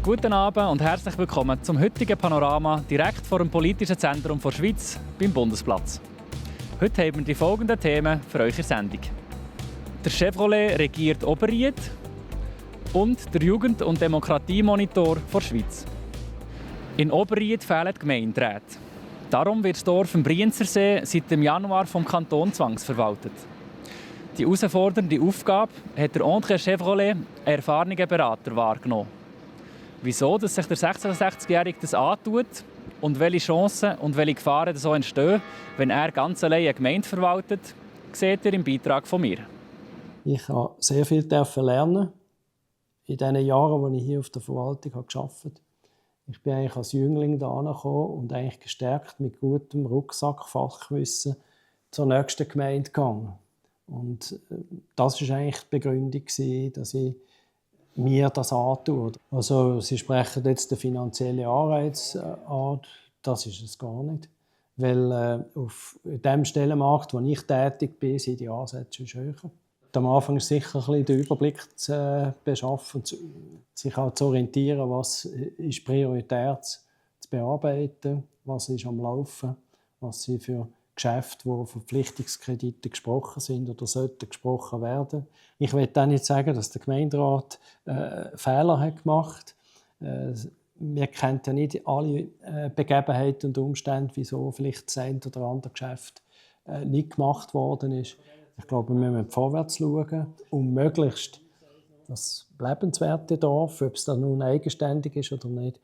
Guten Abend und herzlich willkommen zum heutigen Panorama direkt vor dem politischen Zentrum der Schweiz beim Bundesplatz. Heute haben wir die folgenden Themen für eure Sendung. Der Chevrolet regiert Oberried und der Jugend- und Demokratiemonitor der Schweiz. In Oberried fehlen die Gemeinderäte. Darum wird das Dorf am Brienzersee seit dem Januar vom Kanton zwangsverwaltet. Die herausfordernde Aufgabe hat der André Chevrolet, einen erfahrenen Berater, wahrgenommen. Wieso dass sich der 66-Jährige das antut und welche Chancen und welche Gefahren so entstehen, wenn er ganz allein eine Gemeinde verwaltet, seht ihr im Beitrag von mir. Ich habe sehr viel lernen in den Jahren, als ich hier auf der Verwaltung gearbeitet habe. Ich bin eigentlich als Jüngling hierher gekommen und eigentlich gestärkt mit gutem Rucksack, Fachwissen zur nächsten Gemeinde gegangen. Und das war eigentlich die Begründung, dass ich mir das antue. Also, Sie sprechen jetzt den finanziellen Anreiz an. Das ist es gar nicht. Weil auf dem Stellenmarkt, wo ich tätig bin, sind die Ansätze schon höher. Am Anfang ist sicher ein bisschen den Überblick zu beschaffen, sich auch zu orientieren, was ist prioritär zu bearbeiten, was ist am Laufen, was sind für Geschäfte, wo Verpflichtungskredite gesprochen sind oder sollten gesprochen werden. Ich will auch nicht sagen, dass der Gemeinderat Fehler hat gemacht hat. Wir kennen ja nicht alle Begebenheiten und Umstände, wieso vielleicht das eine oder andere Geschäft nicht gemacht worden ist. Ich glaube, wir müssen vorwärts schauen, um möglichst das lebenswerte Dorf, ob es dann nun eigenständig ist oder nicht,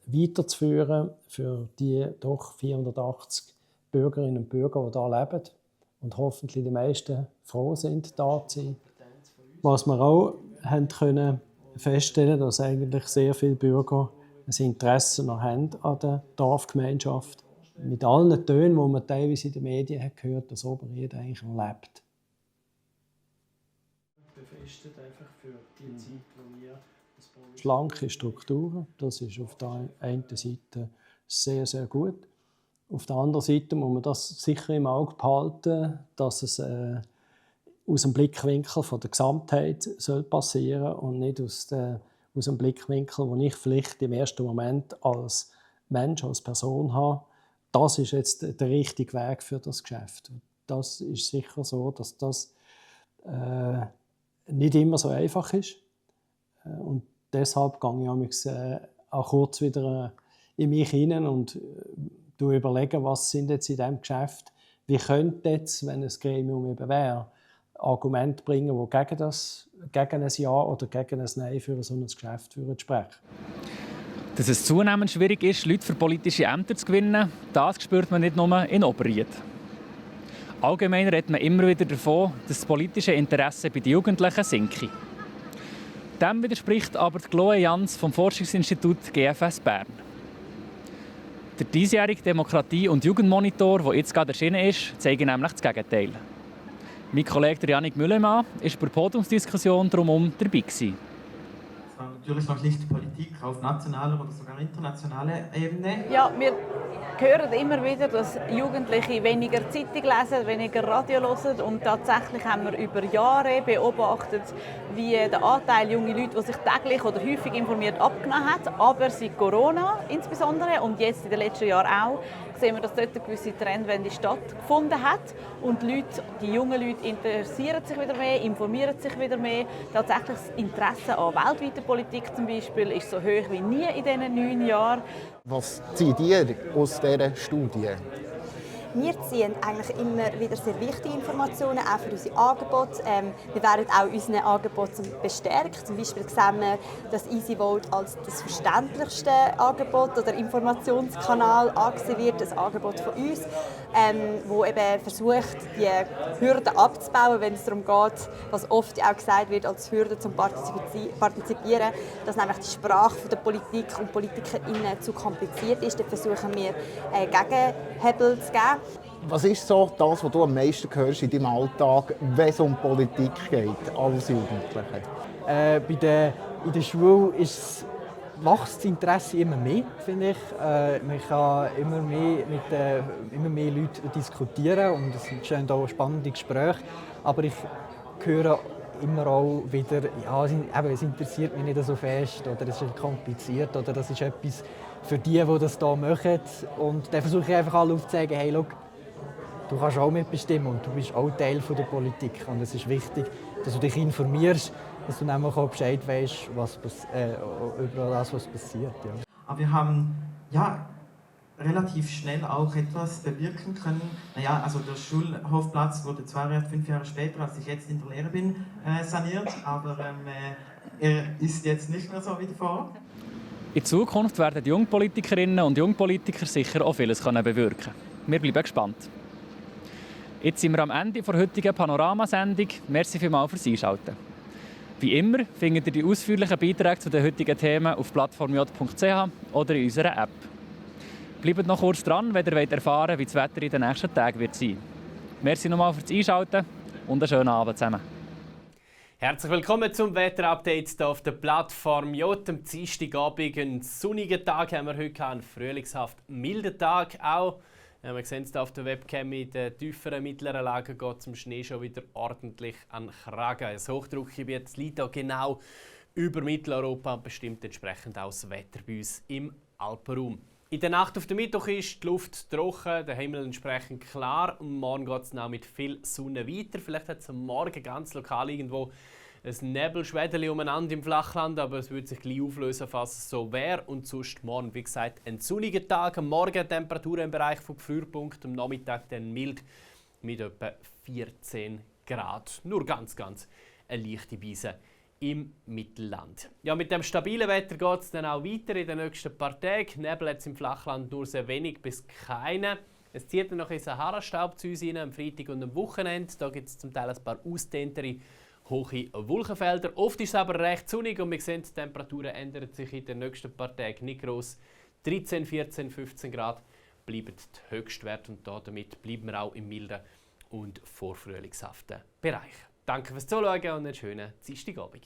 weiterzuführen für die doch 480 Bürgerinnen und Bürger, die hier leben und hoffentlich die meisten froh sind, da zu sein. Was wir auch können feststellen, dass eigentlich sehr viele Bürger ein Interesse noch haben an der Dorfgemeinschaft. Mit allen Tönen, die man teilweise in den Medien hat gehört, dass Oberried eigentlich noch lebt. Befestigt einfach für die Zeit, wo wir schlanke Strukturen, das ist auf der einen Seite sehr, sehr gut. Auf der anderen Seite muss man das sicher im Auge behalten, dass es aus dem Blickwinkel von der Gesamtheit passieren soll und nicht aus dem Blickwinkel, den ich vielleicht im ersten Moment als Mensch, als Person habe. Das ist jetzt der richtige Weg für das Geschäft. Das ist sicher so, dass das nicht immer so einfach ist. Und deshalb gehe ich auch kurz wieder in mich hinein und überlegen, was sind jetzt in diesem Geschäft, wie könnte jetzt, wenn ein Gremium eben wäre, Argumente bringen, die gegen ein Ja oder gegen ein Nein für so ein Geschäft sprechen. Dass es zunehmend schwierig ist, Leute für politische Ämter zu gewinnen, das spürt man nicht nur in Oberried. Allgemein redet man immer wieder davon, dass das politische Interesse bei den Jugendlichen sinke. Dem widerspricht aber die Chloe Jans vom Forschungsinstitut GFS Bern. Der diesjährige Demokratie- und Jugendmonitor, der jetzt gerade erschienen ist, zeigt nämlich das Gegenteil. Mein Kollege Janik Müllemann war bei der Podiumsdiskussion darum dabei gewesen. Natürlich noch nicht Politik auf nationaler oder sogar internationaler Ebene. Ja, wir hören immer wieder, dass Jugendliche weniger Zeitung lesen, weniger Radio hören. Und tatsächlich haben wir über Jahre beobachtet, wie der Anteil junger Leute, die sich täglich oder häufig informiert, abgenommen hat. Aber seit Corona insbesondere und jetzt in den letzten Jahren auch, sehen wir, dass dort eine gewisse Trendwende stattgefunden hat. Und die jungen Leute interessieren sich wieder mehr, informieren sich wieder mehr. Tatsächlich das Interesse an weltweiter Politik zum Beispiel ist so hoch wie nie in diesen 9 Jahren. Was zieht ihr aus dieser Studie? Wir ziehen eigentlich immer wieder sehr wichtige Informationen, auch für unsere Angebote. Wir werden auch unseren Angeboten bestärkt. Zum Beispiel sehen wir, dass EasyVote als das verständlichste Angebot oder Informationskanal angesehen wird, ein Angebot von uns, wo eben versucht, die Hürden abzubauen, wenn es darum geht, was oft auch gesagt wird als Hürde zum Partizipieren, dass nämlich die Sprache der Politik und PolitikerInnen zu kompliziert ist. Da versuchen wir Gegenhebel zu geben. Was ist so das, was du am meisten hörst in deinem Alltag, wenn es um Politik geht, als Jugendliche? In der Schule wächst das Interesse immer mehr, finde ich. Man kann immer mehr mit immer mehr Leuten diskutieren und es entstehen auch spannende Gespräche. Aber ich höre immer auch wieder, ja, es interessiert mich nicht so fest oder es ist kompliziert oder das ist etwas für die das hier machen. Und dann versuche ich einfach alle aufzuzeigen, hey, schau, du kannst auch mitbestimmen und du bist auch Teil der Politik. Und es ist wichtig, dass du dich informierst, dass du nämlich auch Bescheid weißt, über das, was passiert. Ja. Aber wir haben relativ schnell auch etwas bewirken können. Naja, also der Schulhofplatz wurde zwar erst 5 Jahre später, als ich jetzt in der Lehre bin, saniert, aber er ist jetzt nicht mehr so wie davor. In Zukunft werden die Jungpolitikerinnen und Jungpolitiker sicher auch vieles bewirken können. Wir bleiben gespannt. Jetzt sind wir am Ende der heutigen Panoramasendung. Merci vielmals fürs Einschalten. Wie immer findet ihr die ausführlichen Beiträge zu den heutigen Themen auf plattformj.ch oder in unserer App. Bleibt noch kurz dran, wenn ihr erfahren wollt, wie das Wetter in den nächsten Tagen wird sein. Merci nochmal fürs Einschalten und einen schönen Abend zusammen. Herzlich willkommen zum Wetterupdate hier auf der Plattform J. Am Dienstagabend, einen sonnigen Tag haben wir heute, einen frühlingshaft milden Tag auch. Ja, wir sehen es hier auf der Webcam, in den tieferen, mittleren Lagen geht es im Schnee schon wieder ordentlich an Kragen. Das Hochdruckgebiet liegt hier genau über Mitteleuropa und bestimmt entsprechend auch das Wetter bei uns im Alpenraum. In der Nacht auf den Mittwoch ist die Luft trocken, der Himmel entsprechend klar und morgen geht es noch mit viel Sonne weiter. Vielleicht hat es am Morgen ganz lokal irgendwo ein Nebelschwädeli umeinander im Flachland, aber es wird sich gleich auflösen, falls es so wäre. Und sonst morgen, wie gesagt, ein sonniger Tag. Am Morgen Temperaturen im Bereich vom Gefrierpunkt, am Nachmittag dann mild mit etwa 14 Grad. Nur ganz eine leichte Brise im Mittelland. Ja, mit dem stabilen Wetter geht es dann auch weiter in den nächsten paar Tagen. Nebel jetzt im Flachland nur sehr wenig bis keine. Es zieht dann noch ein Sahara-Staub zu uns rein, am Freitag und am Wochenende. Da gibt es zum Teil ein paar ausdehntere, hohe Wolkenfelder. Oft ist es aber recht sonnig und wir sehen, die Temperaturen ändern sich in den nächsten paar Tagen nicht gross. 13, 14, 15 Grad bleiben die Höchstwerte und damit bleiben wir auch im milden und vorfrühlingshaften Bereich. Danke fürs Zuschauen und einen schönen Dienstagabend.